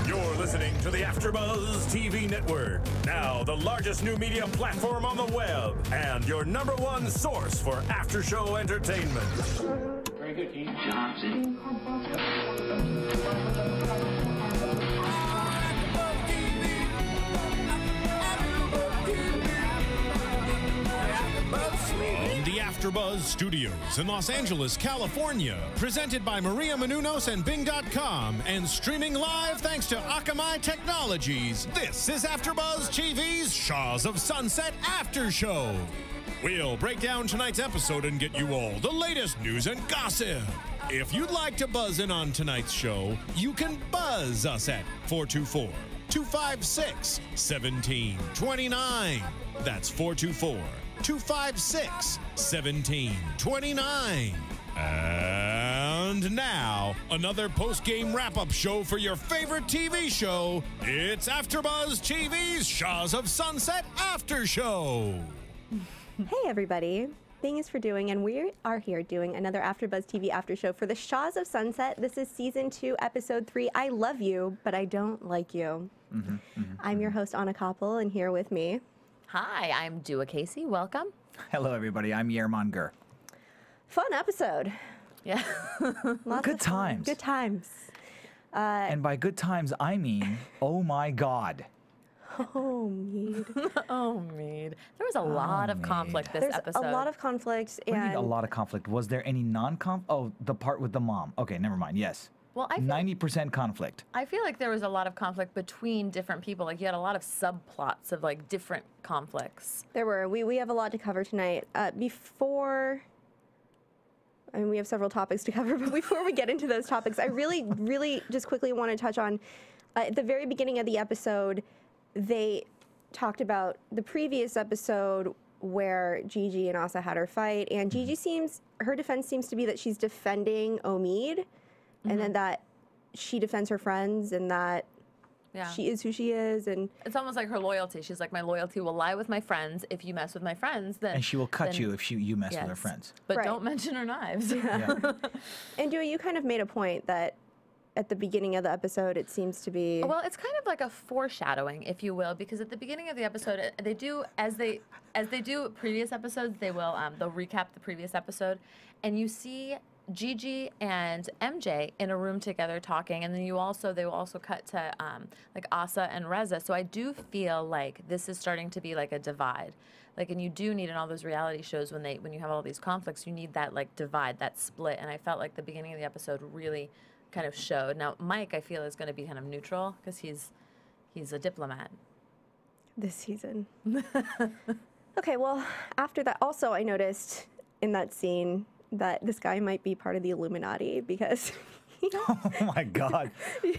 You're listening to the AfterBuzz TV Network, now the largest new media platform on the web, and your #1 source for after-show entertainment. Very good, Keith. Johnson. From the AfterBuzz Studios in Los Angeles, California, presented by Maria Menounos and Bing.com, and streaming live thanks to Akamai Technologies, this is AfterBuzz TV's Shahs of Sunset After Show. We'll break down tonight's episode and get you all the latest news and gossip. If you'd like to buzz in on tonight's show, you can buzz us at 424-256-1729. That's 424-256-1729. And now, another post-game wrap-up show for your favorite TV show. It's AfterBuzz TV's Shahs of Sunset After Show. Hey everybody, thanks for doing, and we are here doing another AfterBuzz TV After Show for the Shahs of Sunset. This is Season 2, Episode 3, I Love You, But I Don't Like You. I'm your host, Anna Koppel, and here with me... Hi, I'm Kaissi. Welcome. Hello, everybody. I'm Yerman. Fun episode. Yeah. Good times. Good times. And by good times, I mean, oh my God. Oh, Mead. Oh, Mead. There was a lot of conflict this episode. There's a lot of conflict. What do you mean a lot of conflict? Was there any non-conflict? Oh, the part with the mom. Okay, never mind. Yes. Well, I 90% conflict. I feel like there was a lot of conflict between different people. Like, you had a lot of subplots of, like, different conflicts. There were. We have a lot to cover tonight. I mean, we have several topics to cover, but before we get into those topics, I really just quickly want to touch on, at the very beginning of the episode, they talked about the previous episode where Gigi and Asa had her fight, and Gigi her defense seems to be that she's defending Omid, and then that she defends her friends, and that she is who she is, and it's almost like her loyalty. She's like, my loyalty will lie with my friends. If you mess with my friends, then and she will cut you if you mess with her friends. But don't mention her knives. And Dewey, you kind of made a point that at the beginning of the episode, it seems to be... Well, it's kind of like a foreshadowing, if you will, because at the beginning of the episode, they do, as they do previous episodes, they'll recap the previous episode, and you see Gigi and MJ in a room together talking, and then they will also cut to like Asa and Reza. So I do feel like this is starting to be like a divide. Like, and you do need in all those reality shows when you have all these conflicts, you need that like divide, that split. And I felt like the beginning of the episode really kind of showed. Now, Mike, I feel, is going to be kind of neutral because he's a diplomat. This season. Okay, well, after that, also I noticed in that scene that this guy might be part of the Illuminati because... Oh my God.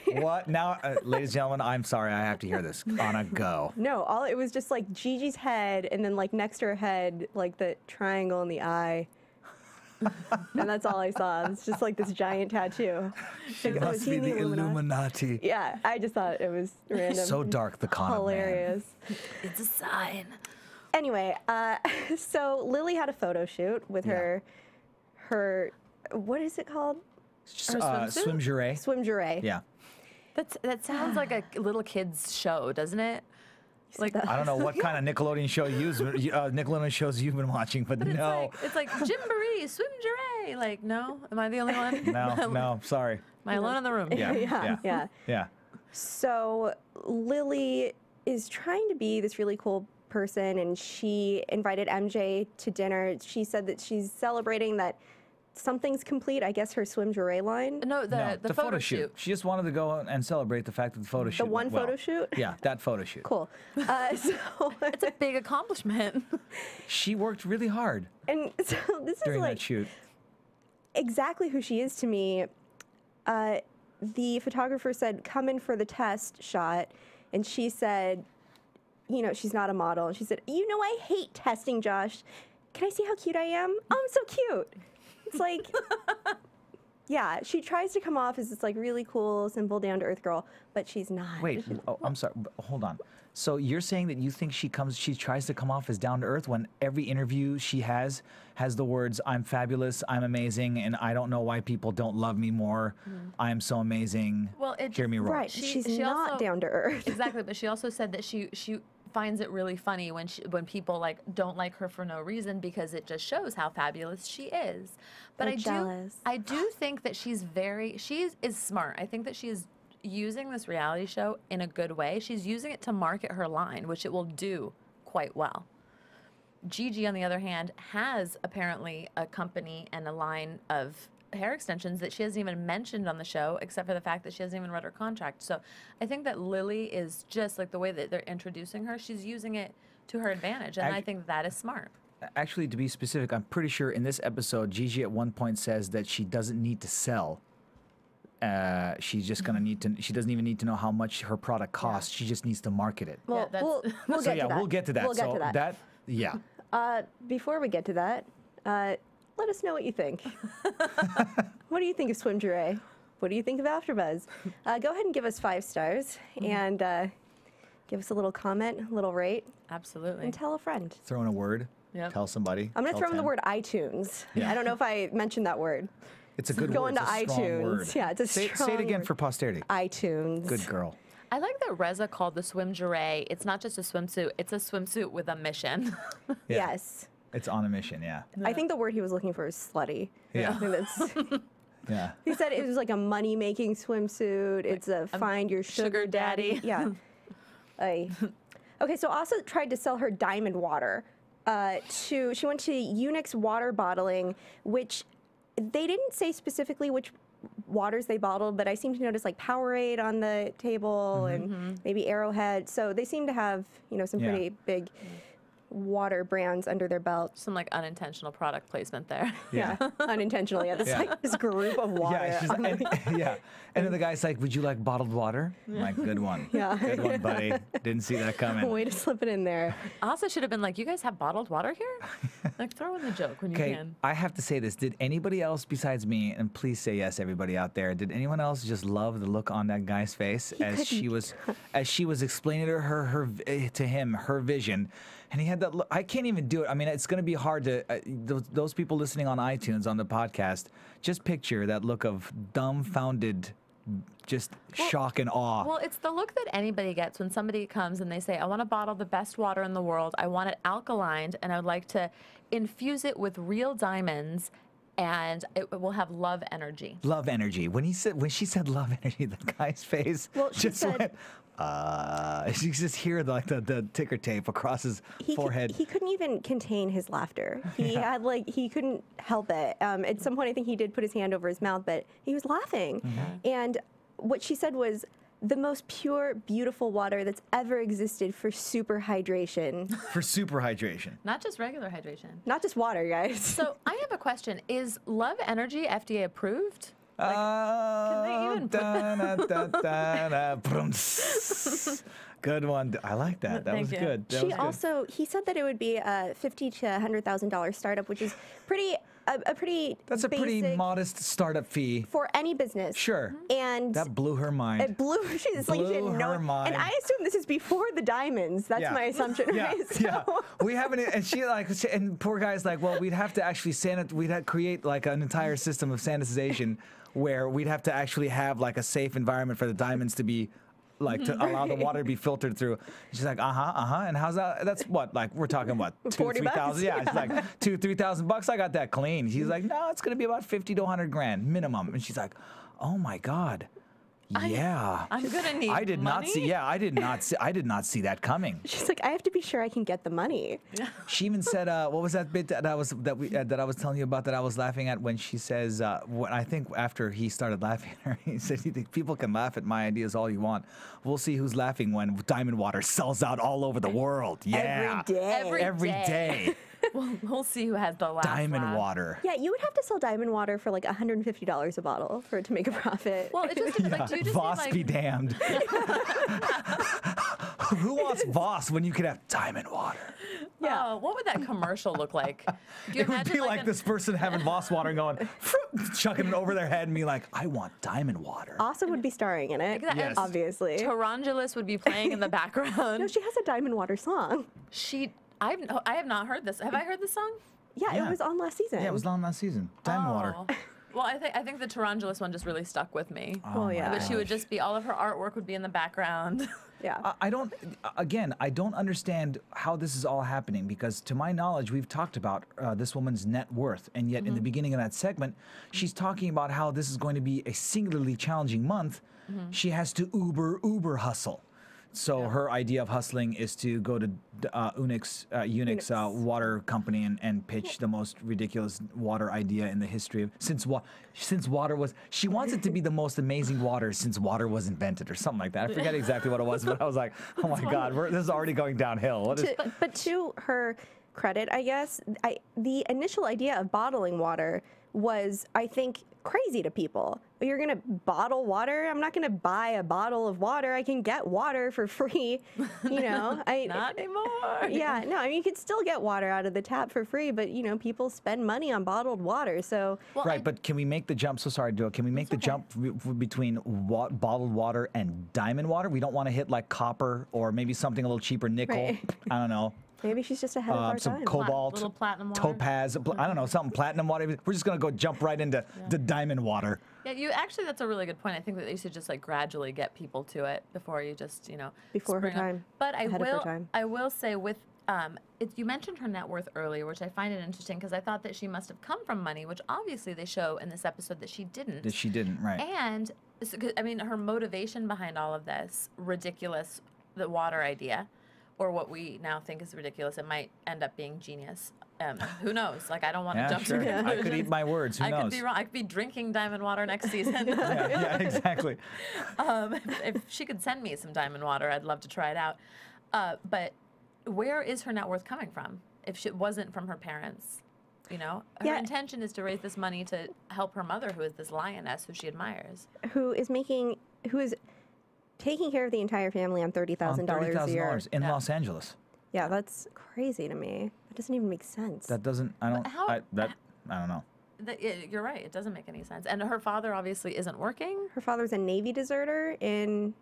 What? Now, ladies and gentlemen, I'm sorry, I have to hear this. On a go. No, it was just like Gigi's head, and then like next to her head, like the triangle in the eye. And that's all I saw. It's just like this giant tattoo. It must be the Illuminati. Yeah, I just thought it was random. So dark, the con hilarious. It's a sign. Anyway, so Lily had a photo shoot with her, what is it called? Swimjuree. Swimjuree. Yeah. That sounds like a little kid's show, doesn't it? Like, I don't know what kind of Nickelodeon show Nickelodeon shows you've been watching, but no. It's like Gymboree, Swimjuree. Like, no? Am I the only one? No, sorry. Am I alone in the room? Yeah. So Lily is trying to be this really cool person, and she invited MJ to dinner. She said that she's celebrating that something's complete, I guess her Swimjuree line. No, the photo shoot. She just wanted to go and celebrate the fact that the photo shoot went well. Photo shoot? Yeah, that photo shoot. Cool. So it's a big accomplishment. She worked really hard. And so this during is like that shoot. Exactly who she is to me. The photographer said, come in for the test shot. And she said, you know, she's not a model. And she said, you know, I hate testing, Josh. Can I see how cute I am? Oh, I'm so cute. It's like, Yeah, she tries to come off as this like really cool, simple, down-to-earth girl, but she's not. Wait, I'm sorry. Hold on. So you're saying that you think she tries to come off as down to earth when every interview she has the words, "I'm fabulous, I'm amazing, and I don't know why people don't love me more. I am so amazing." Well, hear me roar. Right, she's she not also- down to earth. Exactly, but she also said that she finds it really funny when people like don't like her for no reason because it just shows how fabulous she is. But They're jealous. I do think that she is smart. I think that she is using this reality show in a good way. She's using it to market her line, which it will do quite well. Gigi, on the other hand, has apparently a company and a line of hair extensions that she hasn't even mentioned on the show, except for the fact that she hasn't even read her contract. So I think that Lily is just like the way that they're introducing her, she's using it to her advantage, and I think that is smart. Actually, to be specific, I'm pretty sure in this episode, Gigi at one point says that she doesn't need to sell. She's just gonna need to. She doesn't even need to know how much her product costs. She just needs to market it. Well, that's- we'll So get to that. we'll get to that. We'll get to that. Yeah. Before we get to that, let us know what you think. What do you think of Swim Jure? What do you think of AfterBuzz? Go ahead and give us 5 stars and give us a little comment, a little rate, Absolutely. and tell a friend. Throw in a word. Yep. Tell somebody. I'm going to tell throw in the 10. word iTunes. Yeah. I don't know if I mentioned that word. It's a good Go word. into It's a strong iTunes. word. Yeah, it's a say it strong again word. for posterity. iTunes. Good girl. I like that Reza called the swim jure. It's not just a swimsuit; it's a swimsuit with a mission. Yeah. Yes. It's on a mission. Yeah. I think the word he was looking for is slutty. Yeah. I think that's, Yeah. he said it was like a money-making swimsuit. It's a find your sugar daddy. Yeah. Okay, so Asa tried to sell her diamond water. She went to Unix Water Bottling, which they didn't say specifically which waters they bottled, but I seem to notice like Powerade on the table and maybe Arrowhead. So they seem to have, some Yeah. pretty big water brands under their belt. Some like unintentional product placement there. Yeah, unintentionally. Yeah, Yeah. like this group of water. Yeah, she's like, yeah. And then the guy's like, "Would you like bottled water?" I'm like, "Good one. Yeah. Good one, buddy. Didn't see that coming." Way to slip it in there. Asa should have been like, "You guys have bottled water here?" Like, throw in the joke when you Okay, can. I have to say this. Did anybody else besides me, and please say yes, everybody out there, did anyone else just love the look on that guy's face as she was explaining to him her vision, and he had that look. I can't even do it. I mean, it's going to be hard to those people listening on iTunes on the podcast. Just picture that look of dumbfounded, just shock and awe. Well, it's the look that anybody gets when somebody comes and they say, "I want to bottle the best water in the world. I want it alkalined, and I would like to infuse it with real diamonds, and it will have love energy." Love energy. When she said love energy, the guy's face Well, she just said- went. You just hear the ticker tape across his forehead. He couldn't even contain his laughter. He had he couldn't help it. At some point, I think he did put his hand over his mouth, but he was laughing. And what she said was the most pure, beautiful water that's ever existed for super hydration. For super hydration. Not just regular hydration. Not just water, guys. So I have a question. Is Love Energy FDA approved? Can they even Good one. I like that. That Thank was you. good. That She was good. also, he said that it would be a $50,000 to $100,000 startup, which is a pretty That's a pretty basic modest startup fee. for any business. Sure. And That blew her mind. it blew. She's like, she Blew didn't know. her mind. And I assume this is before the diamonds. That's my assumption, Yeah, right? yeah. We haven't, and and poor guy's like, well, we'd have to actually we'd have to create like an entire system of sanitization where we'd have to actually have like a safe environment for the diamonds to be. Like to allow the water to be filtered through. She's like, and how's that? That's what, like we're talking what, $40? $3,000? Yeah, it's like $2,000-3,000. I got that clean. He's like, no, it's gonna be about $50,000 to $100,000 minimum. And she's like, oh my god, yeah. I'm gonna need I did not money? see. Yeah, I did not see that coming. She's like, I have to be sure I can get the money. She even said, "What was that bit that I was telling you about that I was laughing at?" When she says, "When I think after he started laughing at her, he said, you think people can laugh at my ideas all you want. We'll see who's laughing when Diamond Water sells out all over the world. Yeah, Every day. every day. We'll see who has the last Diamond laugh. Water. Yeah, you would have to sell diamond water for like $150 a bottle for it to make a profit. Well, it just like, do you just Voss need, be like, damned. Who wants Voss when you could have Diamond Water? Yeah. Oh, what would that commercial look like? Do you It would imagine be like this person having moss water and going, chucking it over their head and be like, I want diamond water. Asa would be starring in it, Yes. obviously. Tarantulas would be playing in the background. No, she has a Diamond Water song. I have not heard this. Have I heard this song? Yeah, Yeah. it was on last season. Yeah, it was on last season. Diamond water. Oh. Well, I think the Tarantulas one just really stuck with me. Oh, yeah. But she would just be, all of her artwork would be in the background. Yeah. I don't understand how this is all happening because to my knowledge, we've talked about this woman's net worth. And yet in the beginning of that segment, she's talking about how this is going to be a singularly challenging month. She has to Uber hustle. So her idea of hustling is to go to Unix water company and pitch the most ridiculous water idea in the history of since water was. She wants it to be the most amazing water since water was invented or something like that. I forget exactly what it was, but I was like, oh my God, this is already going downhill. What is? But to her credit, I guess, the initial idea of bottling water was, I think, crazy to people. You're gonna bottle water? I'm not gonna buy a bottle of water. I can get water for free, you know. Not anymore. Yeah, no, I mean, you could still get water out of the tap for free, but, you know, people spend money on bottled water, so. Well, Right, but can we make the jump? So sorry, Joe. Can we make the jump between bottled water and diamond water? We don't want to hit like copper or maybe something a little cheaper, nickel. Right. I don't know. Maybe she's just ahead of our Some time. cobalt, Little platinum water. topaz. I don't know, something platinum water. We're just gonna go jump right into the diamond water. Yeah, actually, that's a really good point. I think that you should just like gradually get people to it before you just, you know. Before her spring up. time. But Ahead of her time. I will say with, you mentioned her net worth earlier, which I find it interesting because I thought that she must have come from money, which obviously they show in this episode that she didn't. That she didn't, right? And, I mean, her motivation behind all of this, ridiculous, the water idea, or what we now think is ridiculous, it might end up being genius. Who knows? Like, I don't want to Yeah, jump sure. to conclusions. I could eat my words. Who I knows? could be wrong. I could be drinking diamond water next season. Yeah, exactly. If she could send me some diamond water, I'd love to try it out. But where is her net worth coming from? If it wasn't from her parents, you know, her intention is to raise this money to help her mother, who is this lioness who she admires, Who is taking care of the entire family on $30,000 a year. $30,000 in Los Angeles. Yeah, that's crazy to me. That doesn't even make sense. That doesn't. I don't. how- I don't know. You're right. It doesn't make any sense. And her father obviously isn't working. Her father's a Navy deserter in.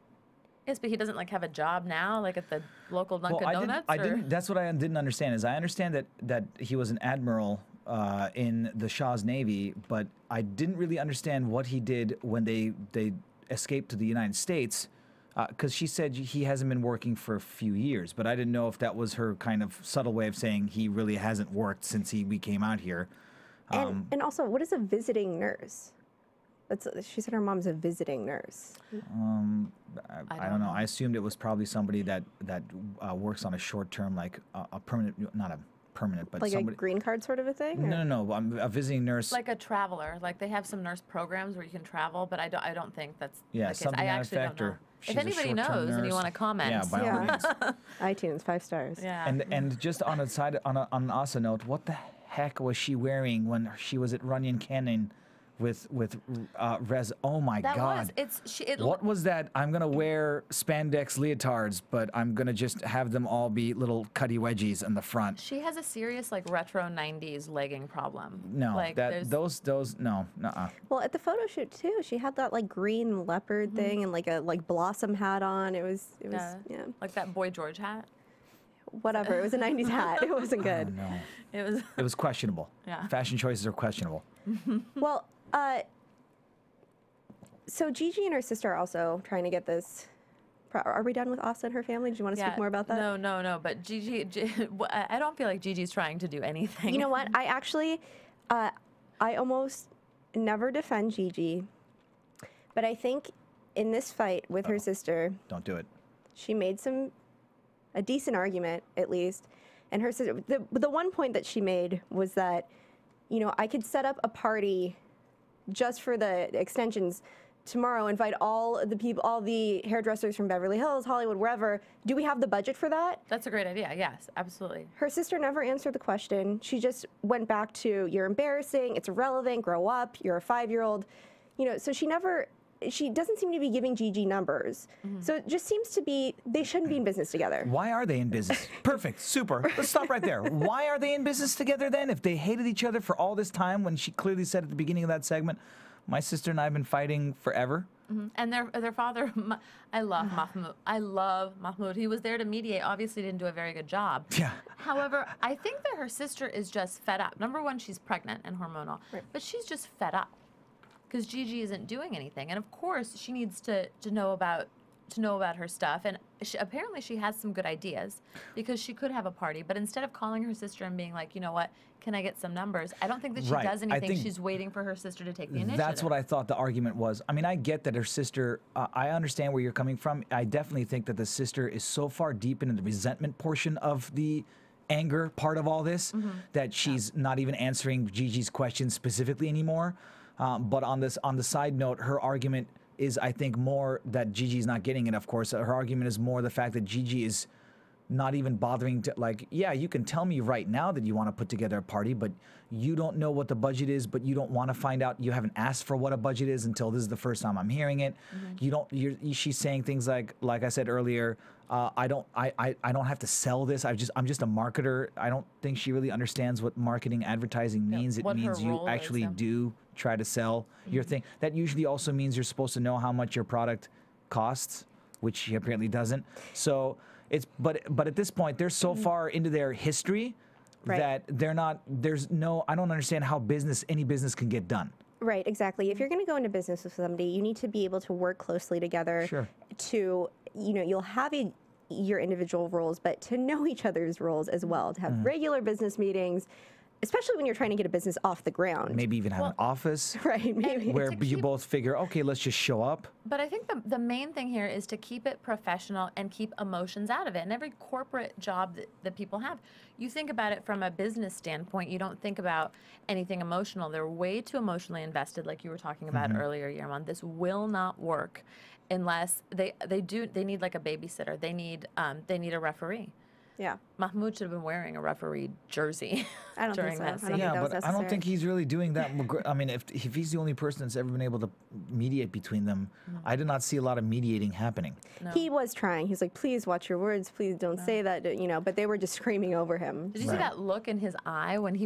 Yes, but he doesn't like have a job now, like at the local Dunkin' Donuts. I didn't. That's what I didn't understand. Is I understand that he was an admiral in the Shah's Navy, but I didn't really understand what he did when they escaped to the United States. Because she said he hasn't been working for a few years, but I didn't know if that was her kind of subtle way of saying he really hasn't worked since we came out here. And also, what is a visiting nurse? She said her mom's a visiting nurse. I don't know. I assumed it was probably somebody that works on a short term, like a permanent, not a permanent, but Like somebody. a green card sort of a thing? No. I'm a visiting nurse. Like a traveler. Like they have some nurse programs where you can travel, but I don't think that's Yeah, the case. something I to that actually effect, don't know. or If she's a anybody short-term knows and you nurse. want to comment, Yeah, by all means. iTunes, 5 stars. yeah. And just on an Asa note, what the heck was she wearing when she was at Runyon Canyon with Reza? Oh my that God! What was that? I'm gonna wear spandex leotards, but I'm gonna just have them all be little cutty wedgies in the front. She has a serious like retro '90s legging problem. No, like, those no, nuh-uh. Well, at the photo shoot too, she had that like green leopard thing and like a blossom hat on. It was yeah. like that Boy George hat. Whatever. It was a 90s hat. It wasn't good. Oh, no, It was questionable. Yeah. Fashion choices are questionable. Well, so Gigi and her sister are also trying to get this. Are we done with Asa and her family? Do you want to speak more about that? No. But Gigi, I don't feel like Gigi's trying to do anything. You know what? I actually, I almost never defend Gigi, but I think in this fight with her sister, Don't do it. she made a decent argument at least, and her sister. The one point that she made was that, you know, I could set up a party just for the extensions tomorrow, invite all the people, all the hairdressers from Beverly Hills, Hollywood, wherever. Do we have the budget for that? That's a great idea. Yes, absolutely. Her sister never answered the question. She just went back to, you're embarrassing, it's irrelevant, grow up, you're a 5-year-old. You know, so she never she doesn't seem to be giving Gigi numbers. So it just seems to be they shouldn't be in business together. Why are they in business? Perfect. Super. Let's stop right there. Why are they in business together then if they hated each other for all this time when she clearly said at the beginning of that segment, my sister and I have been fighting forever? And their father, I love Mahmoud. I love Mahmoud. He was there to mediate. Obviously didn't do a very good job. Yeah. However, I think that her sister is just fed up. Number one, she's pregnant and hormonal, but she's just fed up because Gigi isn't doing anything. And of course, she needs to know about her stuff. And apparently she has some good ideas because she could have a party. But instead of calling her sister and being like, you know what, can I get some numbers? I don't think that she does anything. She's waiting for her sister to take the initiative. That's what I thought the argument was. I mean, I get that her sister, I understand where you're coming from. I definitely think that the sister is so far deep into the resentment portion of the anger part of all this that she's not even answering Gigi's questions specifically anymore. But on the side note, her argument is, I think, more that Gigi's not getting it, of course. Her argument is more the fact that Gigi is not even bothering to, like, yeah, you can tell me right now that you want to put together a party, but you don't know what the budget is, but you don't want to find out. You haven't asked for what a budget is until this is the first time I'm hearing it. She's saying things like I said earlier, I don't have to sell this. I'm just a marketer. I don't think she really understands what marketing advertising means. It means you actually do try to sell your thing. That usually also means you're supposed to know how much your product costs, which she apparently doesn't. So it's but at this point they're so far into their history that they're not. I don't understand how any business can get done. Right, exactly. If you're going to go into business with somebody, you need to be able to work closely together. Sure. To, you'll have your individual roles, but to know each other's roles as well, to have regular business meetings, especially when you're trying to get a business off the ground. Maybe even have an office. Right, maybe. Where you both figure, okay, let's just show up. But I think the main thing here is to keep it professional and keep emotions out of it. And every corporate job that people have, you think about it from a business standpoint. You don't think about anything emotional. They're way too emotionally invested, like you were talking about earlier, Yerman. This will not work unless they need like a babysitter. They need a referee. Yeah. Mahmoud should have been wearing a referee jersey I don't during think so. that I scene. don't think that was but I don't think he's really doing that. I mean, if he's the only person that's ever been able to mediate between them, I did not see a lot of mediating happening. No. He was trying. He's like, please watch your words. Please don't say that, but they were just screaming over him. Did you see that look in his eye when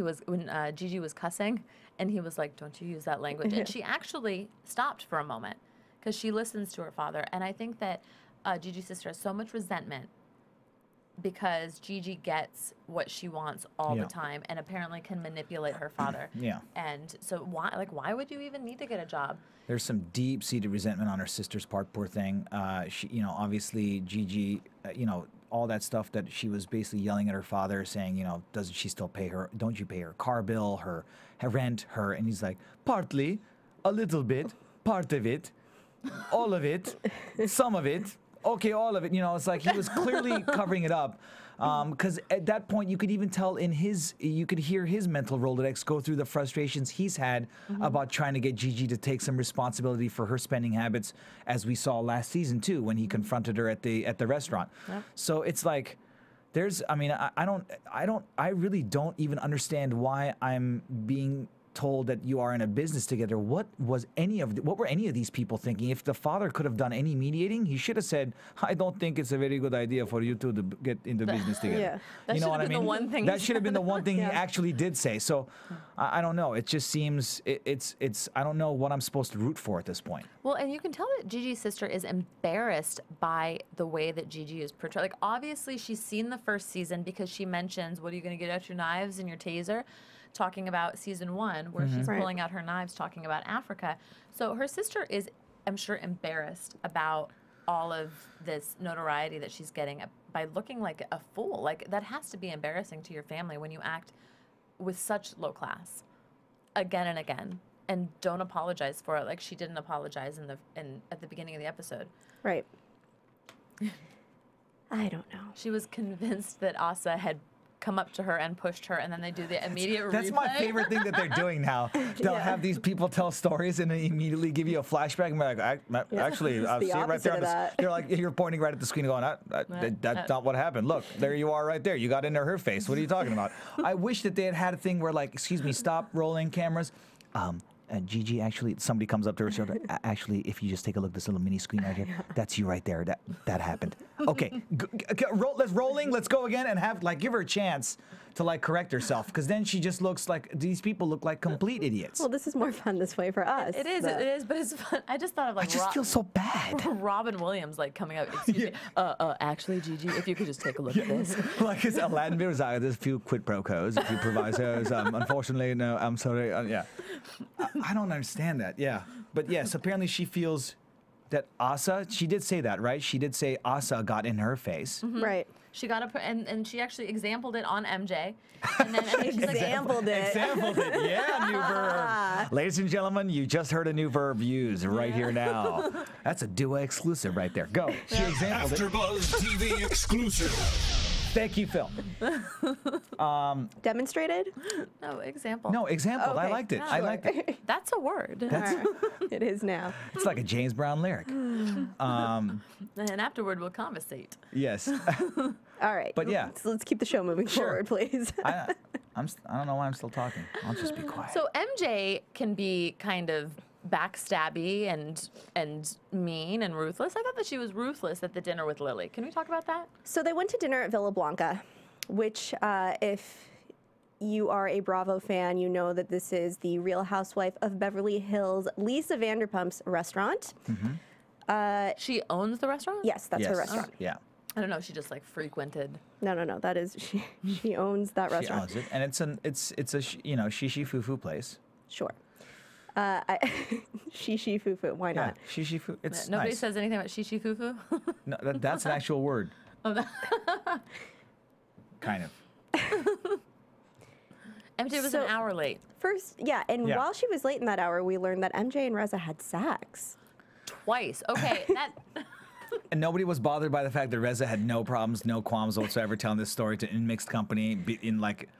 Gigi was cussing? And he was like, don't you use that language. And she actually stopped for a moment because she listens to her father. And I think that Gigi's sister has so much resentment because Gigi gets what she wants all the time and apparently can manipulate her father. Yeah. And so why would you even need to get a job? There's some deep-seated resentment on her sister's part, poor thing. She, obviously Gigi, all that stuff that she was basically yelling at her father, saying, doesn't she still pay her? Don't you pay her car bill, her rent, and he's like, partly, a little bit, part of it, all of it, some of it. Okay, all of it. It's like he was clearly covering it up. Because at that point, you could even tell you could hear his mental Rolodex go through the frustrations he's had about trying to get Gigi to take some responsibility for her spending habits, as we saw last season too, when he confronted her at the restaurant. Yep. So it's like, I really don't even understand why I'm being told that you are in a business together. What were any of these people thinking? If the father could have done any mediating, he should have said, I don't think it's a very good idea for you two to get into business together. Yeah. That should have been the one thing that should have been the one thing he actually did say. So I don't know. It just seems it's I don't know what I'm supposed to root for at this point. Well, and you can tell that Gigi's sister is embarrassed by the way that Gigi is portrayed. Like, obviously she's seen the first season because she mentions, what are you going to get out your knives and your taser? Talking about season 1, where she's pulling out her knives, talking about Africa. So her sister is, I'm sure, embarrassed about all of this notoriety that she's getting by looking like a fool. Like, that has to be embarrassing to your family when you act with such low class again and again, and don't apologize for it, like she didn't apologize at the beginning of the episode. Right. I don't know. She was convinced that Asa had come up to her and pushed her, and then they do the immediate That's replay. my favorite thing that they're doing now. They'll have these people tell stories and then immediately give you a flashback and be like, actually, I see it right there. They're like, you're pointing right at the screen going, that's not what happened. Look, there you are right there. You got into her face. What are you talking about? I wish that they had a thing where, like, excuse me, stop rolling cameras. Gigi, actually, somebody comes up to her shoulder. Actually, if you just take a look at this little mini screen right here, that's you right there. That happened. Okay, let's rolling. Let's go again and give her a chance to correct herself, because then she just looks like these people look like complete idiots. Well, this is more fun this way for us. It is, but it's fun. I just thought of I just feel so bad. Robin Williams coming out. Excuse me. Actually, Gigi, if you could just take a look at this. Like his Aladdin videos, there's a few quid pro quos, a few provisos. Unfortunately, no, I'm sorry. Yeah, I don't understand that. Yeah, but yes, apparently she feels that Asa. She did say that, right? She did say Asa got in her face. Mm-hmm. Right. She got and she actually exampled it on MJ. And then she's Exampled it. Exampled it. Yeah, new verb. Ladies and gentlemen, you just heard a new verb used right here now. That's a Dua exclusive right there. Go. She exampled it. AfterBuzz TV exclusive. Thank you, Phil. Demonstrated? No, example. No, exampled. Okay. I liked it. Sure. I liked it. That's a word. It is now. It's like a James Brown lyric. And afterward, we'll conversate. Yes. All right. But yeah. Let's keep the show moving forward, please. I don't know why I'm still talking. I'll just be quiet. So MJ can be kind of backstabby and mean and ruthless. I thought that she was ruthless at the dinner with Lily. Can we talk about that? So they went to dinner at Villa Blanca, which if you are a Bravo fan, you know that this is the Real Housewife of Beverly Hills, Lisa Vanderpump's restaurant. She owns the restaurant? Yes, that's her restaurant. Yeah. I don't know. She just frequented. No. That is she owns that She restaurant. owns it, and it's a shishi fufu place. Sure. Shishi fufu. Why Yeah, not? shishi fufu. It's Nobody nice. says anything about shishi fufu? No, that's an actual word. Kind of. MJ was So- an hour late. First, yeah, and Yeah. while she was late in that hour, we learned that MJ and Reza had sex. Twice. Okay, that. And nobody was bothered by the fact that Reza had no problems, no qualms whatsoever telling this story in mixed company,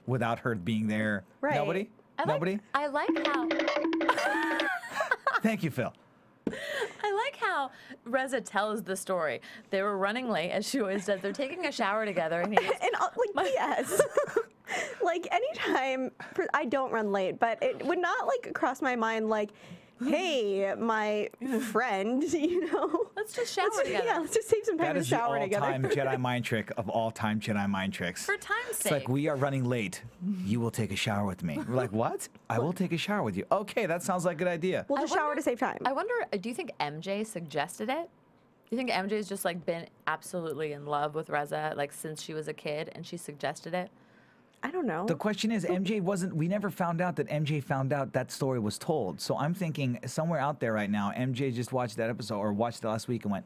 without her being there. Right. Nobody. Nobody. I like how. Thank you, Phil. I like how Reza tells the story. They were running late, as she always does. They're taking a shower together, and he goes, And yes, anytime I don't run late, but it would not cross my mind hey, my friend, let's just shower together. Yeah, let's just take some time That to is the shower together. all-time Jedi mind trick of all-time Jedi mind tricks. For time's It's sake. like, we are running late. You will take a shower with me. We're like, what? I will take a shower with you. Okay, that sounds like a good idea. We'll just shower to save time. I wonder, do you think MJ suggested it? Do you think MJ's just been absolutely in love with Reza since she was a kid and she suggested it? I don't know. The question is, we never found out that MJ found out that story was told. So I'm thinking somewhere out there right now, MJ just watched that episode or watched it last week and went,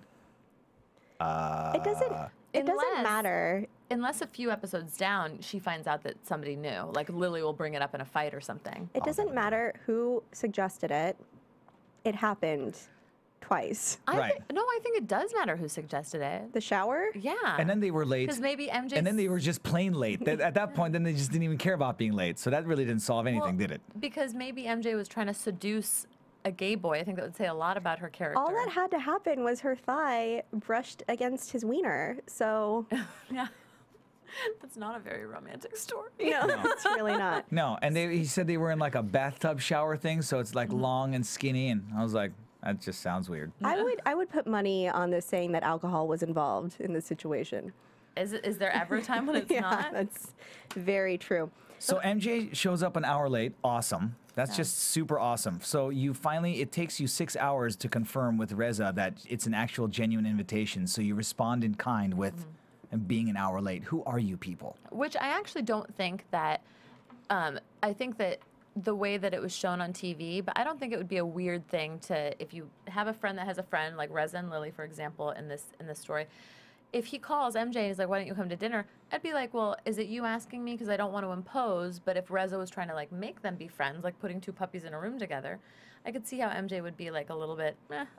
It doesn't matter. Unless a few episodes down, she finds out that somebody knew. Lily will bring it up in a fight or something. It doesn't matter who suggested it. It happened twice. Right. I think it does matter who suggested it. The shower? Yeah. and then they were late. Because maybe MJ. And then they were just plain late. At that point, then they just didn't even care about being late. So that really didn't solve anything, did it? Because maybe MJ was trying to seduce a gay boy. I think that would say a lot about her character. All that had to happen was her thigh brushed against his wiener. So, Yeah. That's not a very romantic story. no, it's really not. No, and he said they were in a bathtub shower thing, so it's long and skinny, and I was like, that just sounds weird. I would put money on this saying that alcohol was involved in this situation. Is there ever a time when it's Yeah, not? that's very true. So MJ shows up an hour late. Awesome. That's just super awesome. So it takes you 6 hours to confirm with Reza that it's an actual genuine invitation. So you respond in kind with being an hour late. Who are you people? Which I actually don't think that. I think that the way that it was shown on TV, but I don't think it would be a weird thing if you have a friend that has a friend, like Reza and Lily, for example, in this story. If he calls MJ and he's like, why don't you come to dinner? I'd be like, well, is it you asking me? Because I don't want to impose. But if Reza was trying to make them be friends, putting two puppies in a room together, I could see how MJ would be a little bit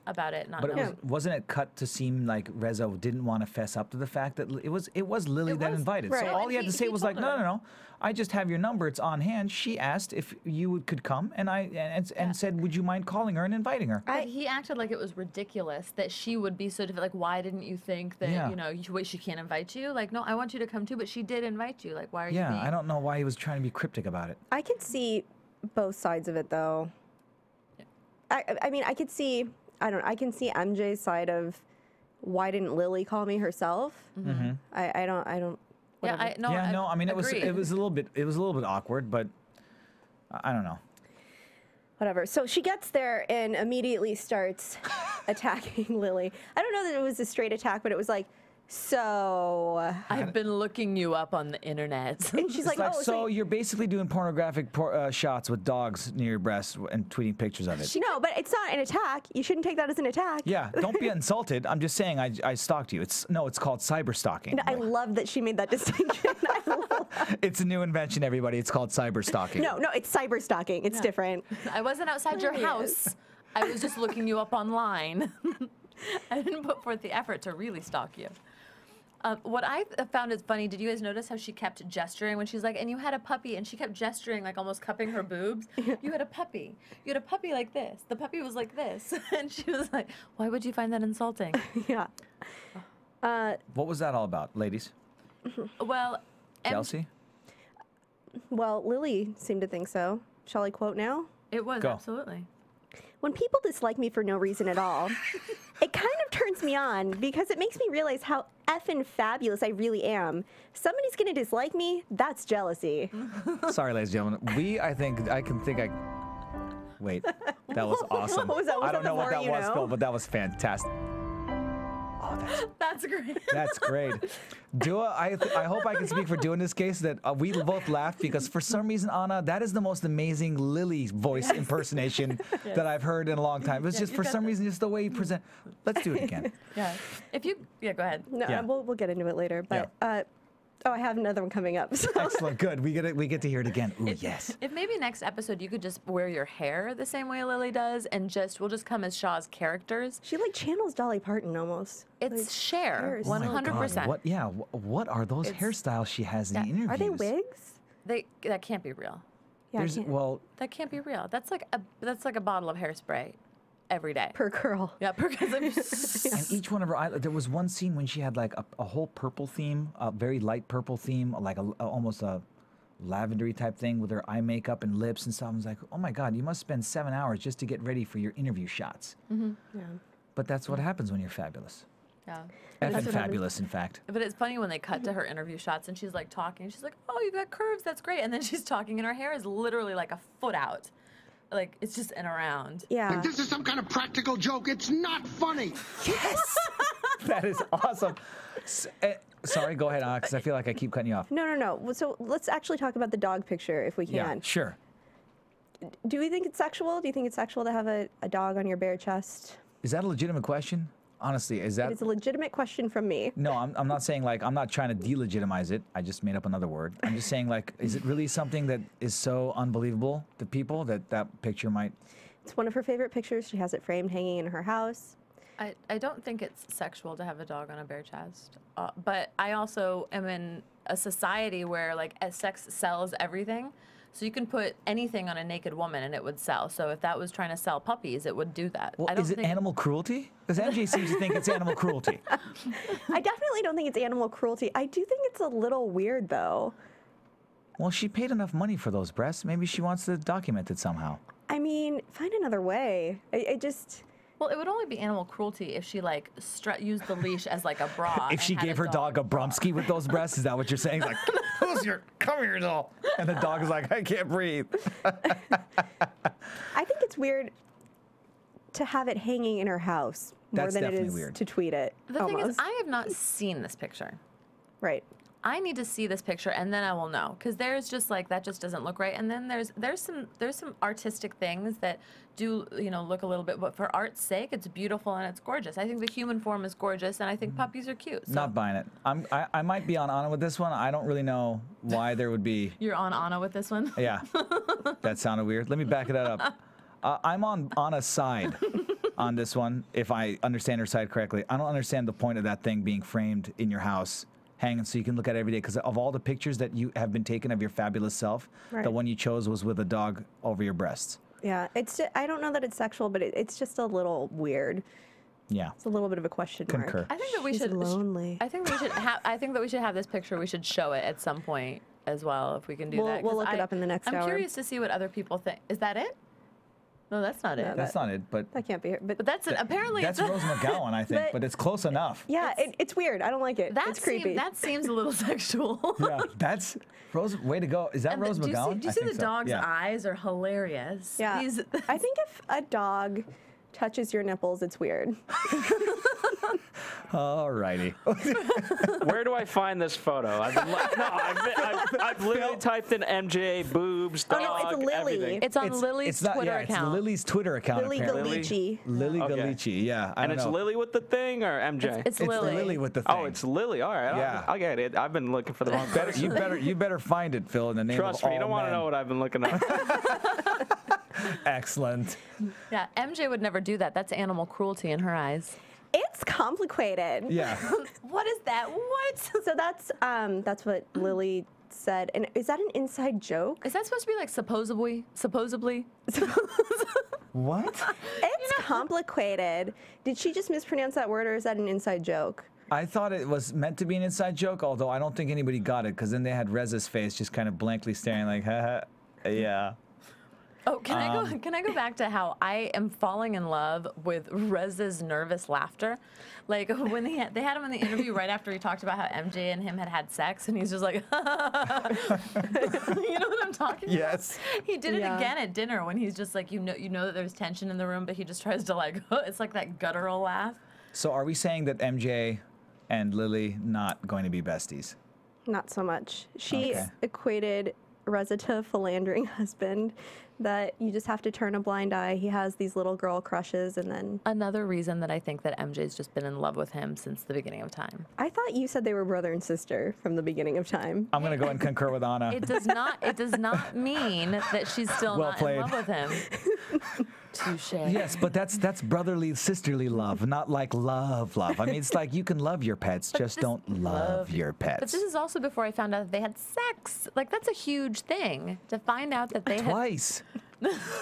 about it. Not But knowing. wasn't it cut to seem like Reza didn't want to fess up to the fact that it was Lily that invited. right. So all And he had to say he was told her. no, I just have your number. It's on hand. She asked if you could come, and said, would you mind calling her and inviting her? But he acted like it was ridiculous that she would be so different. Why didn't you think that, she can't invite you? No, I want you to come too, but she did invite you. Why are you being... Yeah, I don't know why he was trying to be cryptic about it. I can see both sides of it, though. I mean, I could see, I can see MJ's side of why didn't Lily call me herself? Mm-hmm. I don't. Yeah, Whatever. I mean, it was agreed. a little bit awkward, but I don't know. Whatever. So she gets there and immediately starts attacking Lily. I don't know that it was a straight attack, but it was like, so. I've been looking you up on the internet. And she's It's like, like, oh, so you're basically doing pornographic shots with dogs near your breasts and tweeting pictures of it. no, but it's not an attack. You shouldn't take that as an attack. Yeah, don't be insulted. I'm just saying I stalked you. It's called cyber stalking. I love that she made that distinction. It's a new invention, everybody. It's called cyber stalking. No, it's cyber stalking. It's different. I wasn't outside your There he house. I was just looking you up online. I didn't put forth the effort to really stalk you. What I found is funny, did you guys notice how she kept gesturing when she's like, and you had a puppy, and she kept gesturing, like almost cupping her boobs? You had a puppy. You had a puppy like this. The puppy was like this. And she was like, why would you find that insulting? Yeah. What was that all about, ladies? Well, Chelsea? Well, Lily seemed to think so. Shall I quote now? it was, Go. absolutely. When people dislike me for no reason at all, it kind of turns me on because it makes me realize how effing fabulous I really am. Somebody's gonna dislike me, that's jealousy. Sorry, ladies and gentlemen. Wait, that was awesome. What was that? Was I don't that know what the that more you was, know? Phil, but that was fantastic. Oh, That's great. that's great. Dua, I hope I can speak for Dua in this case that we both laughed because for some reason, Anna, that is the most amazing Lily voice impersonation that I've heard in a long time. It was just you for got some the- reason, just the way you present. Let's do it again. Yeah. Yeah, go ahead. No, Yeah. we'll get into it later. But I have another one coming up. So. Excellent, good. We get to hear it again. Ooh, yes. If maybe next episode you could just wear your hair the same way Lily does and we'll just come as Shah's characters. She like channels Dolly Parton almost. It's Like, Cher, hers. Oh my God, 100%. what are those hairstyles she has in the interviews? Are they wigs? That can't be real. Yeah, I can't- That can't be real. That's like a bottle of hairspray every day. per girl. Yeah, because And each one of her there was one scene when she had like a whole purple theme, a very light purple theme, like almost a lavendery type thing with her eye makeup and lips and stuff. I was like, oh my God, you must spend 7 hours just to get ready for your interview shots. Yeah. But that's what happens when you're fabulous. yeah. Effing fabulous, in fact. But it's funny when they cut to her interview shots and she's like talking. She's like, "Oh, you've got curves. That's great." And then she's talking, and her hair is literally like a foot out. Like it's just in around. Yeah. This is some kind of practical joke. It's not funny. Yes! That is awesome. Sorry, go ahead, Anna, because I feel like I keep cutting you off. No. Well, so let's actually talk about the dog picture if we can. Yeah, sure. Do we think it's sexual? Do you think it's sexual to have a dog on your bare chest? Is that a legitimate question? Honestly, is that... It's a legitimate question from me. No, I'm not saying like, I'm not trying to delegitimize it. I just made up another word. I'm just saying like, is it really something that is so unbelievable to people that picture might... It's one of her favorite pictures. She has it framed hanging in her house. I don't think it's sexual to have a dog on a bare chest. But I also am in a society where like sex sells everything. So you can put anything on a naked woman and it would sell. So if that was trying to sell puppies, it would do that. Well, I don't is it think animal cruelty? Because MJ seems to think it's animal cruelty. I definitely don't think it's animal cruelty. I do think it's a little weird, though. Well, she paid enough money for those breasts. Maybe she wants to document it somehow. I mean, find another way. I just... Well, it would only be animal cruelty if she like used the leash as like a bra. If she and had gave her dog a bra. Brumsky with those breasts, is that what you're saying? Like, come here, doll. And the dog is like, I can't breathe. I think it's weird to have it hanging in her house more That's than it definitely is weird. to tweet it. The thing is, almost. I have not seen this picture. Right. I need to see this picture and then I will know, because there's just like that just doesn't look right. And then there's some artistic things that do look a little bit, but for art's sake, it's beautiful and it's gorgeous. I think the human form is gorgeous, and I think puppies are cute. So. Not buying it. I might be on Anna with this one. I don't really know why there would be. You're on Anna with this one. Yeah, that sounded weird. Let me back that up. I'm on Anna's side on this one, if I understand her side correctly. I don't understand the point of that thing being framed in your house, hanging so you can look at it every day. Because of all the pictures that you have been taken of your fabulous self, Right. the one you chose was with a dog over your breasts. Yeah. It's just, I don't know that it's sexual, but it's just a little weird. Yeah. It's a little bit of a question mark. Concur. I think that we She's should. lonely. I think we should have. I think that we should have this picture. We should show it at some point as well, if we can do that. We'll 'cause look it up in the next I'm hour. curious to see what other people think. Is that it? No, that's not it. That's not it, but That can't be her. But But that's it. Apparently, that's it's Rose McGowan, I think, But- but it's close enough. yeah, it's weird. I don't like it. It's creepy. That seems a little sexual. Yeah, that's Rose. Way to go. Is that Rose do you McGowan? do you I see think the so. dog's Yeah. eyes are hilarious. Yeah. I think if a dog touches your nipples, it's weird. Alrighty. Where do I find this photo? I've literally typed in MJ boobs, Oh, dog, no, it's Lily. everything. It's on Lily's it's not, Twitter yeah, account. It's Lily's Twitter account. Lily apparently. Galici. Lily Okay. Galici. Yeah, I And don't it's know. Lily with the thing or MJ? It's It's Lily. Lily with the thing. Oh, it's Lily. All right. Yeah. I'll get it. I've been looking for the wrong better. person. You better find it, Phil. In the name Trust of me, you all don't want to men. know what I've been looking up. Excellent. Yeah, MJ would never do that. That's animal cruelty in her eyes. It's complicated. Yeah. What is that? What? So that's what Lily said. And is that an inside joke? Is that supposed to be like supposedly? What? It's complicated. Did she just mispronounce that word, or is that an inside joke? I thought it was meant to be an inside joke, although I don't think anybody got it, because then they had Reza's face just kind of blankly staring like, haha, yeah. Oh, can I go back to how I am falling in love with Reza's nervous laughter? Like when they had him in the interview right after he talked about how MJ and him had sex, and he's just like, you know what I'm talking about? Yes. He did it Yeah. again at dinner when he's just like, you know that there's tension in the room, but he just tries to like, it's like that guttural laugh. So are we saying that MJ and Lily not going to be besties? Not so much. She Okay. equated Reza to a philandering husband that you just have to turn a blind eye. He has these little girl crushes, and then Another reason that I think that MJ's just been in love with him since the beginning of time. I thought you said they were brother and sister from the beginning of time. I'm going to go and concur with Anna. It does not mean that she's still Well not played. in love with him. Touche. Yes, but that's brotherly, sisterly love, not like love. I mean, it's like you can love your pets, just don't love your pets. But this is also before I found out that they had sex. Like, that's a huge thing to find out that they had. Twice.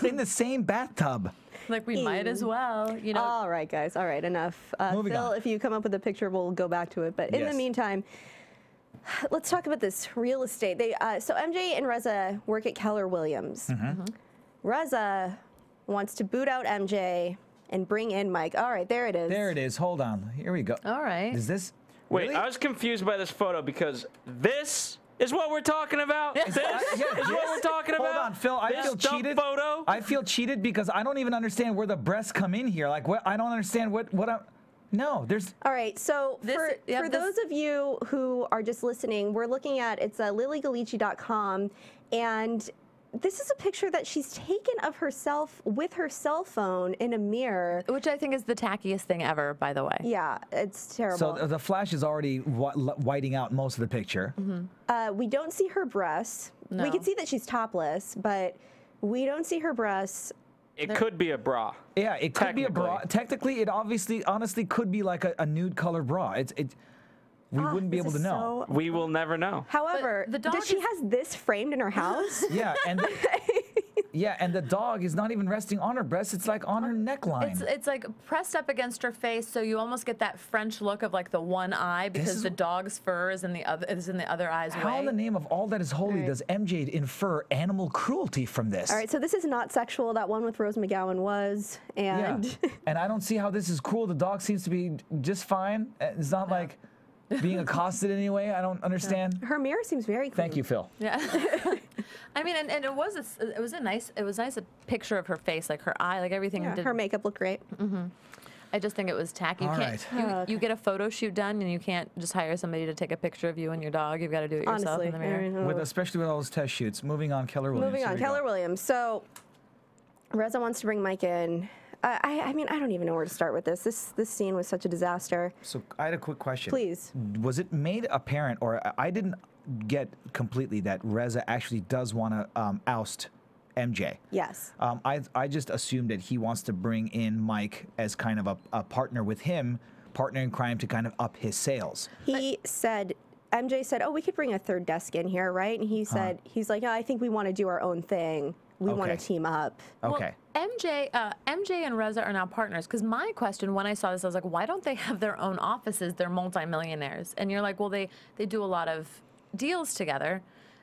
In the same bathtub. Like, we might as well, you know. All right, guys. All right, enough. Moving Phil, on. if you come up with a picture, we'll go back to it. But in the Yes. meantime, let's talk about this real estate. So MJ and Reza work at Keller Williams. Reza wants to boot out MJ and bring in Mike. All right, there it is. There it is. Hold on. Here we go. All right. Is this? Wait, really? I was confused by this photo because this is what we're talking about. This is what we're talking about. Hold on, Phil. I This feel dumb cheated. Photo. I feel cheated because I don't even understand where the breasts come in here. Like, what? I don't understand what I'm. No, there's. All right, so This- for yeah, this- those of you who are just listening, we're looking at, it's lilygalici.com, and this is a picture that she's taken of herself with her cell phone in a mirror. Which I think is the tackiest thing ever, by the way. Yeah, it's terrible. So the flash is already whiting out most of the picture. We don't see her breasts. We No. can see that she's topless, but we don't see her breasts. It could be a bra. Yeah, it could be a bra. Technically. Technically, it honestly could be like a nude color bra. We wouldn't be This able to is know. so- We will never know. However, the dog does she is- has this framed in her house? Yeah, and and the dog is not even resting on her breast. It's like on her neckline. It's like pressed up against her face, so you almost get that French look of like the one eye because is- the dog's fur is in the other eye's How in way. the name of all that is holy Right. does MJ infer animal cruelty from this? All right, so this is not sexual. That one with Rose McGowan was, Yeah. and And I don't see how this is cruel. The dog seems to be just fine. It's not like being accosted in any way. I don't understand. her mirror seems very clean. Thank you, Phil. Yeah. I mean, and it was a nice a picture of her face, like her eye, like everything. Yeah, did, her makeup looked great. I just think it was tacky. You All can't right. you get a photo shoot done, and you can't just hire somebody to take a picture of you and your dog. You've got to do it yourself Honestly, in the mirror. Especially with all those test shoots. Moving on, Keller Williams. Moving on, Here we go. Keller Williams. So Reza wants to bring Mike in. I mean, I don't even know where to start with this. This scene was such a disaster. So I had a quick question. Please. Was it made apparent, or I didn't get completely that Reza actually does want to oust MJ? Yes. I just assumed that he wants to bring in Mike as kind of a partner with him, partner in crime to kind of up his sales. He said, MJ said, oh, we could bring a third desk in here, right? And he said, he's like, I think we want to do our own thing. We want Okay. to team up. Okay. Well, MJ and Reza are now partners. Because my question when I saw this, I was like, why don't they have their own offices? They're multimillionaires. And you're like, well, they do a lot of deals together.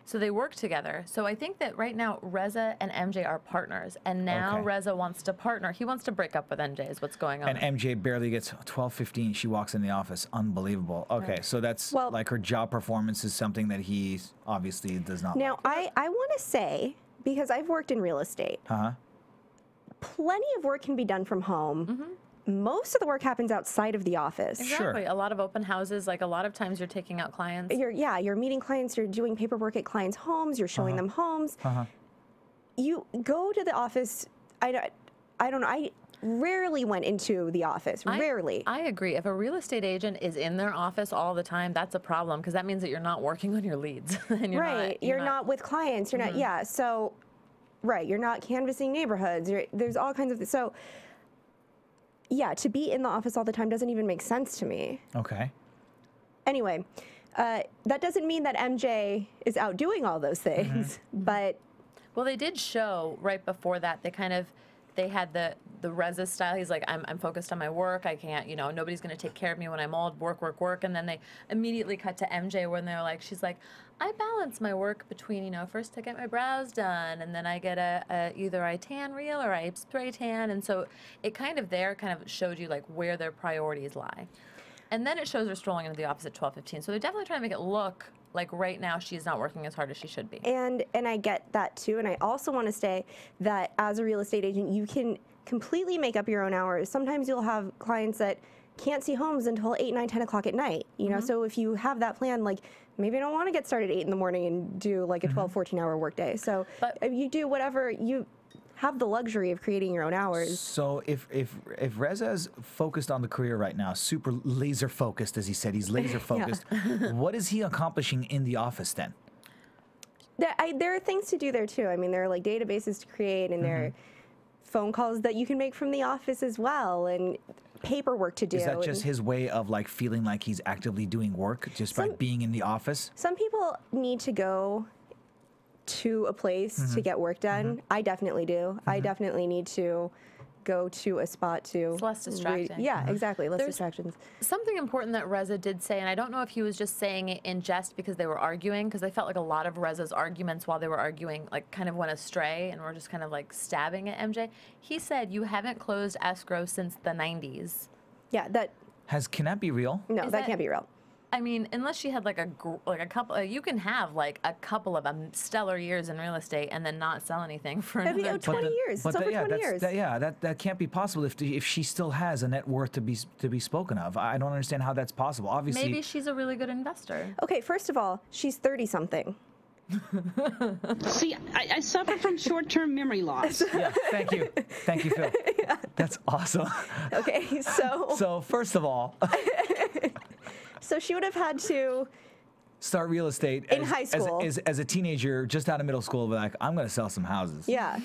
So they work together. So I think that right now Reza and MJ are partners, and now Okay. Reza wants to partner. He wants to break up with MJ is what's going on. And MJ barely gets 12:15. She walks in the office. Unbelievable. Okay, so that's Well- like her job performance is something that he obviously does not Now, like. I want to say, because I've worked in real estate, Uh-huh. plenty of work can be done from home. Most of the work happens outside of the office. Exactly. A lot of open houses, like a lot of times you're taking out clients. You're meeting clients, you're doing paperwork at clients' homes, you're showing them homes. You go to the office. I don't know. I rarely went into the office. Rarely. I agree. If a real estate agent is in their office all the time, that's a problem because that means that you're not working on your leads. And You're not with clients. You're not. Yeah. So, right. You're not canvassing neighborhoods. There's all kinds of. So, yeah, to be in the office all the time doesn't even make sense to me. Okay. Anyway, that doesn't mean that MJ is out doing all those things, but Well, they did show right before that. They had the Reza style. He's like, I'm focused on my work. I can't, nobody's going to take care of me when I'm old. Work, work, work. And then they immediately cut to MJ when they're like, she's like, I balance my work between, first I get my brows done, and then I get either I tan real or I spray tan. And so it kind of showed you like where their priorities lie. And then it shows her strolling into the office at 12:15. So they're definitely trying to make it look like right now she's not working as hard as she should be. and I get that too. And I also want to say that as a real estate agent, you can completely make up your own hours. Sometimes you'll have clients that can't see homes until 8, 9, 10 o'clock at night. So if you have that plan, like maybe I don't want to get started at 8 in the morning and do like a 12, 14-hour workday. So you do whatever you have the luxury of creating your own hours. So if Reza's focused on the career right now, super laser focused, as he said, he's laser focused. What is he accomplishing in the office then? There are things to do there too. I mean, there are like databases to create, and there are phone calls that you can make from the office as well, and paperwork to do. Is that just his way of like feeling like he's actively doing work just by being in the office? Some people need to go to a place to get work done. I definitely do. I definitely need to go to a spot to. It's less distracting. Yeah, exactly. Less distractions. Something important that Reza did say, and I don't know if he was just saying it in jest because they were arguing, because I felt like a lot of Reza's arguments while they were arguing like kind of went astray and were just kind of like stabbing at MJ. He said, "You haven't closed escrow since the 90s." Yeah, that. Can that be real? No, that can't be real. I mean, unless she had like a couple, you can have like a couple of stellar years in real estate and then not sell anything for That'd be another 20 years. It's over 20 years. That can't be possible if she still has a net worth to be spoken of. I don't understand how that's possible. Obviously, Maybe she's a really good investor. Okay, first of all, she's 30-something. See, I suffer from short-term memory loss. Yeah, thank you, Phil. That's awesome. Okay, so. So first of all, So she would have had to. start real estate In high school. as a teenager, just out of middle school, be like, I'm going to sell some houses. Yeah.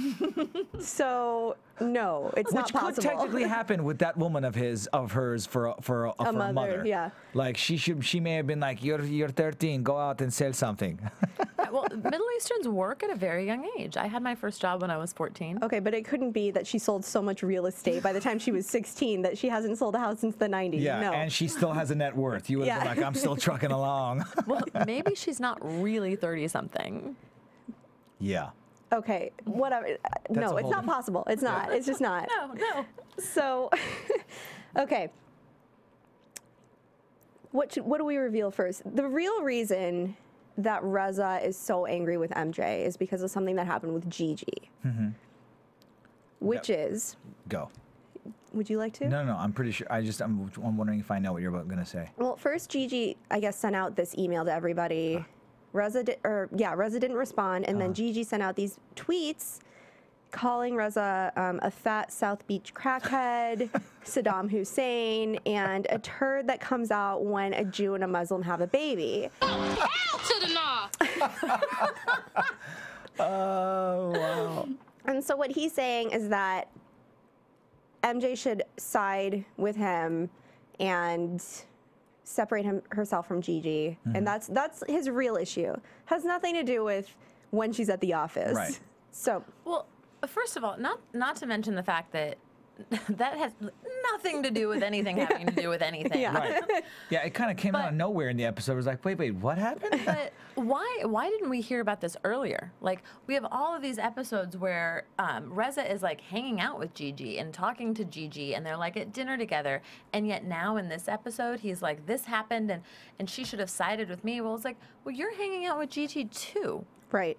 So no, it's not Which possible. could technically happen with that woman of hers for a mother. Yeah. Like she may have been like, you're 13, go out and sell something. Well, Middle Easterns work at a very young age. I had my first job when I was 14. Okay, but it couldn't be that she sold so much real estate by the time she was 16 that she hasn't sold a house since the 90s. Yeah, No. and she still has a net worth. You would have been like, I'm still trucking along. Well, maybe she's not really 30-something. Yeah. Okay, whatever. No, a it's whole- not possible. It's not. It's just not. No. So, okay. What do we reveal first? The real reason that Reza is so angry with MJ is because of something that happened with Gigi. Which is, Go. would you like to? No, I'm pretty sure. I'm wondering if I know what you're going to say. Well, first Gigi, I guess, sent out this email to everybody. Reza didn't respond, and then Gigi sent out these tweets calling Reza a fat South Beach crackhead, Saddam Hussein, and a turd that comes out when a Jew and a Muslim have a baby. Hell to the nah! Oh, wow. And so what he's saying is that MJ should side with him and separate herself from Gigi, and that's his real issue. Has nothing to do with when she's at the office. Right. So Well, first of all, not to mention the fact that that has nothing to do with anything having to do with anything. Yeah. Right. Yeah, it kind of came out of nowhere in the episode. It was like, wait, what happened? But why didn't we hear about this earlier? Like, we have all of these episodes where Reza is like hanging out with Gigi and talking to Gigi, and they're like at dinner together, and yet now in this episode he's like, this happened and she should have sided with me. Well, it's like, well, you're hanging out with Gigi too. Right.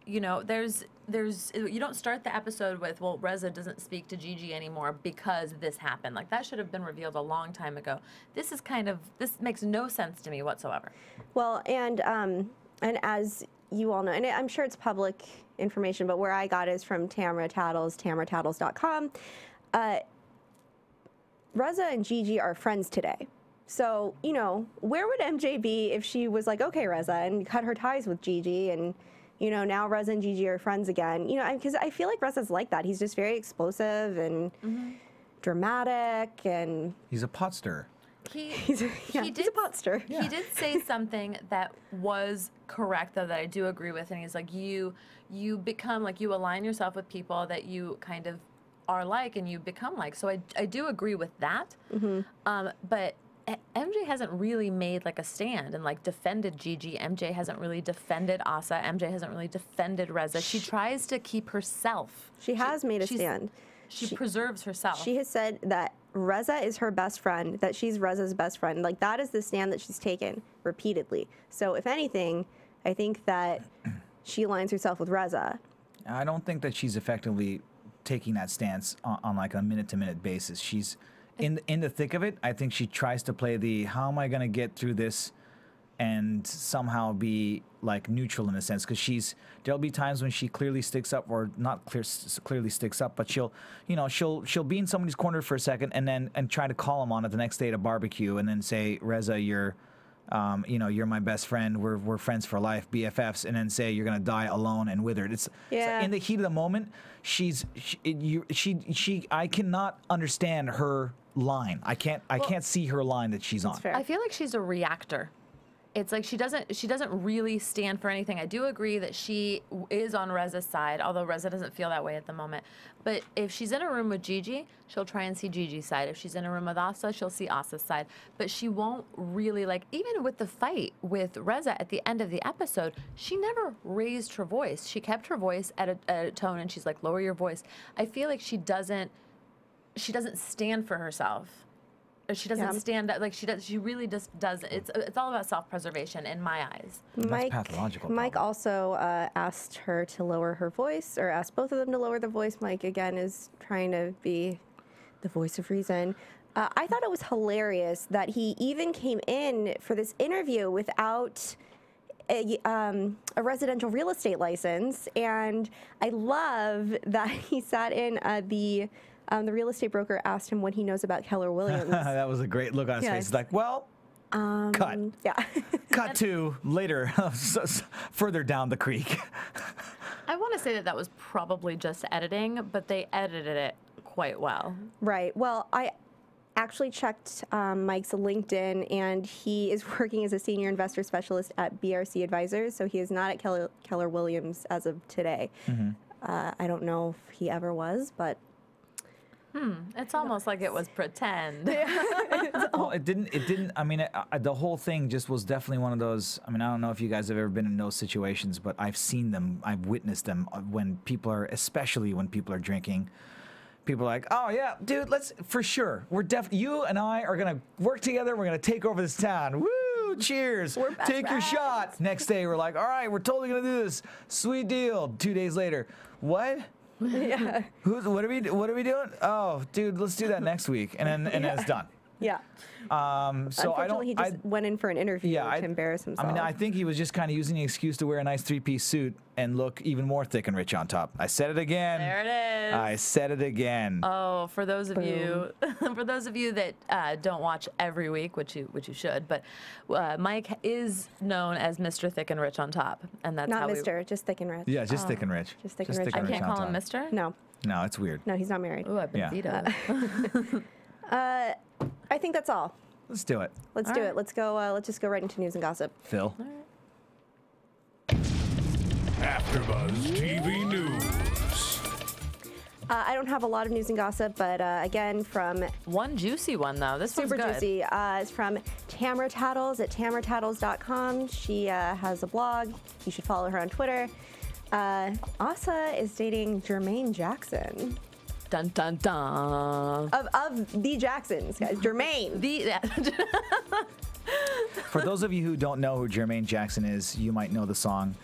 You know, there's you don't start the episode with, well, Reza doesn't speak to Gigi anymore because this happened. Like, that should have been revealed a long time ago. This makes no sense to me whatsoever. Well, and as you all know, and I'm sure it's public information, but where I got is from Tamara Tattles, tamaraTattles.com. Reza and Gigi are friends today. So, you know, where would MJ be if she was like, okay, Reza, and cut her ties with Gigi, and, you know, now Reza and Gigi are friends again? You know, because I feel like Reza's like that. He's just very explosive and dramatic, and He's a pot stirrer. he's a pot stirrer. He did say something that was correct, though, that I do agree with, and he's like, you become, like, you align yourself with people that you kind of are like, and you become like. So I do agree with that. But MJ hasn't really made like a stand and like defended Gigi. MJ hasn't really defended Asa. MJ hasn't really defended Reza. She tries to keep herself. She has made a stand. She preserves herself. She has said that Reza is her best friend, that she's Reza's best friend. Like, that is the stand that she's taken repeatedly. So if anything, I think that she aligns herself with Reza. I don't think that she's effectively taking that stance on like a minute-to-minute basis. She's in the thick of it. I think she tries to play the, how am I going to get through this and somehow be like neutral in a sense, because there'll be times when she clearly sticks up, or not clearly sticks up, but she'll be in somebody's corner for a second and try to call him on it the next day at a barbecue, and then say, Reza, you're my best friend. We're friends for life, BFFs, and then say you're gonna die alone and withered. It's like in the heat of the moment. I cannot understand her line. I can't see her line that she's on. I feel like she's a reactor. It's like she doesn't really stand for anything. I do agree that she is on Reza's side, although Reza doesn't feel that way at the moment. But if she's in a room with Gigi, she'll try and see Gigi's side. If she's in a room with Asa, she'll see Asa's side. But she won't really, like, even with the fight with Reza at the end of the episode, she never raised her voice. She kept her voice at a tone, and she's like, lower your voice. I feel like she doesn't stand for herself. She doesn't stand up, like she really just does. It's all about self-preservation in my eyes. That's pathological. Mike also asked her to lower her voice, or asked both of them to lower their voice. Mike, again, is trying to be the voice of reason. I thought it was hilarious that he even came in for this interview without a residential real estate license, and I love that he sat in the real estate broker asked him what he knows about Keller Williams. That was a great look on his face. It's like, well, cut. Yeah. Cut to later, further down the creek. I want to say that was probably just editing, but they edited it quite well. Right. Well, I actually checked Mike's LinkedIn, and he is working as a senior investor specialist at BRC Advisors, so he is not at Keller Williams as of today. I don't know if he ever was, but it's almost like it was pretend. Well, it didn't. I mean, the whole thing just was definitely one of those. I mean, I don't know if you guys have ever been in those situations, but I've seen them. I've witnessed them when people are, especially when people are drinking. People are like, oh yeah, dude, let's, for sure. You and I are gonna work together. We're gonna take over this town. Woo! Cheers. Take your shot. Next day, we're like, all right, we're totally gonna do this. Sweet deal. 2 days later, what? Yeah. What are we doing? Oh, dude, let's do that next week, and then it's done. Yeah. So Unfortunately, he just went in for an interview to embarrass himself. I mean, I think he was just kind of using the excuse to wear a nice 3-piece suit and look even more thick and rich on top. I said it again. There it is. I said it again. Oh, for those of you that don't watch every week, which you should, but Mike is known as Mr. Thick and Rich on top, and that's not Mr. Just thick and rich. Yeah, just thick and rich. Just thick and rich. I can't call him Mr. No. No, it's weird. No, he's not married. Ooh, I've been vetoed. I think that's all. Let's do it. Let's do it. Let's go. Let's just go right into news and gossip. Phil. AfterBuzz TV News. I don't have a lot of news and gossip, but again, from one juicy one though. This super one's good. juicy. It's from Tamra Tattles at tamratattles.com. She has a blog. You should follow her on Twitter. Asa is dating Jermaine Jackson. Dun dun dun. Of the Jacksons, guys. Jermaine. For those of you who don't know who Jermaine Jackson is, you might know the song.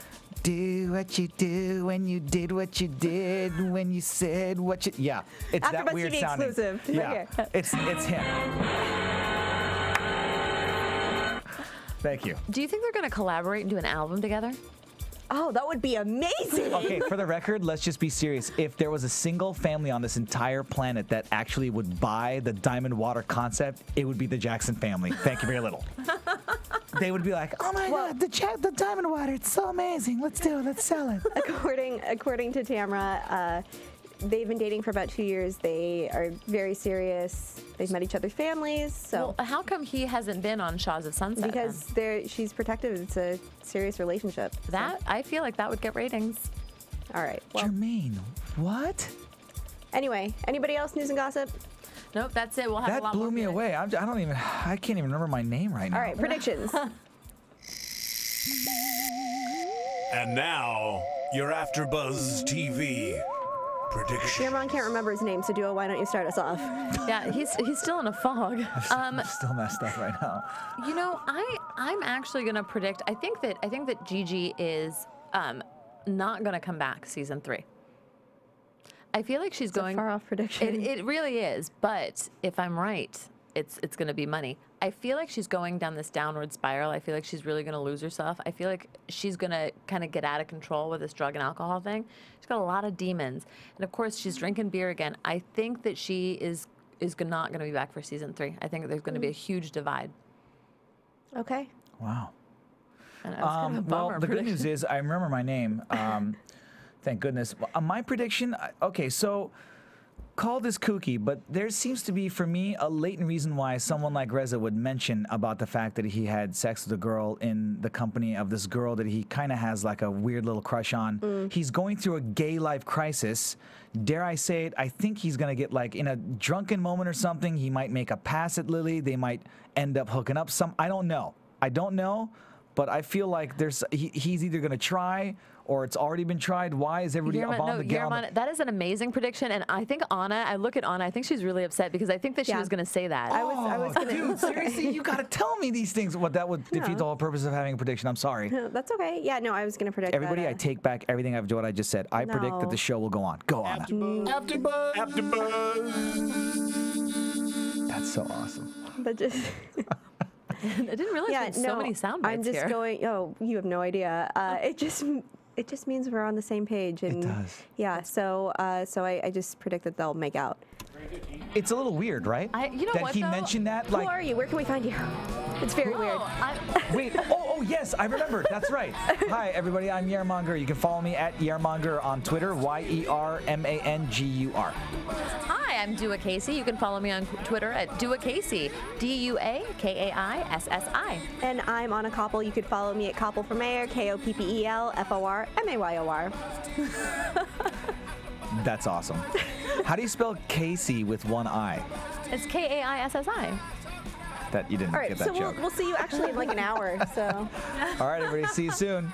Do what you do when you did what you did when you said what you. Yeah, it's AfterBuzz that weird TV sounding. exclusive. Yeah, Right here. it's him. Thank you. Do you think they're going to collaborate and do an album together? Oh, that would be amazing. Okay, for the record, let's just be serious. If there was a single family on this entire planet that actually would buy the Diamond Water concept, it would be the Jackson family. Thank you very little. They would be like, oh my God, the Diamond Water, it's so amazing. Let's do it. Let's sell it. According to Tamra, they've been dating for about 2 years. They are very serious. They've met each other's families. So well, how come he hasn't been on Shahs of Sunset? Because she's protective. It's a serious relationship. I feel like that would get ratings. All right. Well, Jermaine, what? Anyway, anybody else news and gossip? Nope, that's it. We'll have a That lot blew more me for away. I can't even remember my name right now. All right, predictions. And now, your AfterBuzz TV prediction. Yerman can't remember his name, so Duo, why don't you start us off? Yeah, he's still in a fog. I'm still messed up right now. You know, I'm actually gonna predict. I think that Gigi is not gonna come back season 3. I feel like she's going a far off prediction. It really is, but if I'm right, it's gonna be money. I feel like she's going down this downward spiral. I feel like she's really gonna lose herself. I feel like she's gonna kind of get out of control with this drug and alcohol thing. She's got a lot of demons, and of course she's drinking beer again. I think that she is not gonna be back for season 3. I think there's gonna be a huge divide. Okay. Wow. And I was kind of a Well, bummer the good prediction. news is I remember my name. Thank goodness. My prediction, okay, so call this kooky, but there seems to be, for me, a latent reason why someone like Reza would mention about the fact that he had sex with a girl in the company of this girl that he kind of has like a weird little crush on. He's going through a gay life crisis. Dare I say it, I think he's going to get like in a drunken moment or something, he might make a pass at Lily. They might end up hooking up I don't know. I don't know, but I feel like he's either going to try or it's already been tried. Why is everybody up on the gal? Yerman, that is an amazing prediction, and I think I look at Anna, I think she's really upset because I think that she was going to say that. I was going to. Dude, seriously, you got to tell me these things. What that would defeat the whole purpose of having a prediction. I'm sorry. No, that's okay. Yeah, no, I was going to predict Everybody, that, I take back everything what I just said. I predict that the show will go on. Go on. AfterBuzz. AfterBuzz. That's so awesome. That just. I didn't realize there were so many sound bites I'm just here. going. Oh, you have no idea. It just means we're on the same page. And It does. Yeah. So I just predict that they'll make out. It's a little weird, right? You know that what, he though? mentioned that. Who are you? Where can we find you? It's very weird. Wait, oh, yes, I remember. That's right. Hi, everybody. I'm Yermonger. You can follow me at Yermonger on Twitter, YERMANGUR. Hi, I'm Dua Kaissi. You can follow me on Twitter at Dua Kaissi, DUAKAISSI. And I'm Anna Koppel. You could follow me at Koppel for Mayor, KOPPELFORMAYOR. That's awesome. How do you spell Kaissi with one I? It's KAISSI. That you didn't All right, get that so joke. we'll see you actually in like an hour. So. All right, everybody. See you soon.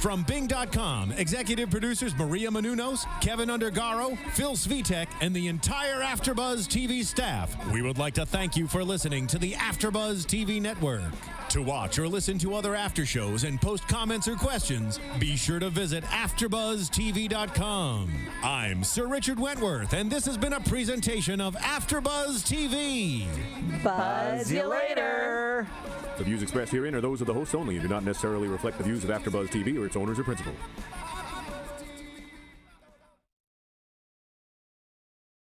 From Bing.com, executive producers Maria Menounos, Kevin Undergaro, Phil Svitek, and the entire AfterBuzz TV staff, we would like to thank you for listening to the AfterBuzz TV network. To watch or listen to other after shows and post comments or questions, be sure to visit AfterBuzzTV.com. I'm Sir Richard Wentworth, and this has been a presentation of AfterBuzz TV. Buzz you later. The views expressed herein are those of the hosts only and do not necessarily reflect the views of AfterBuzz TV or its owners or principals.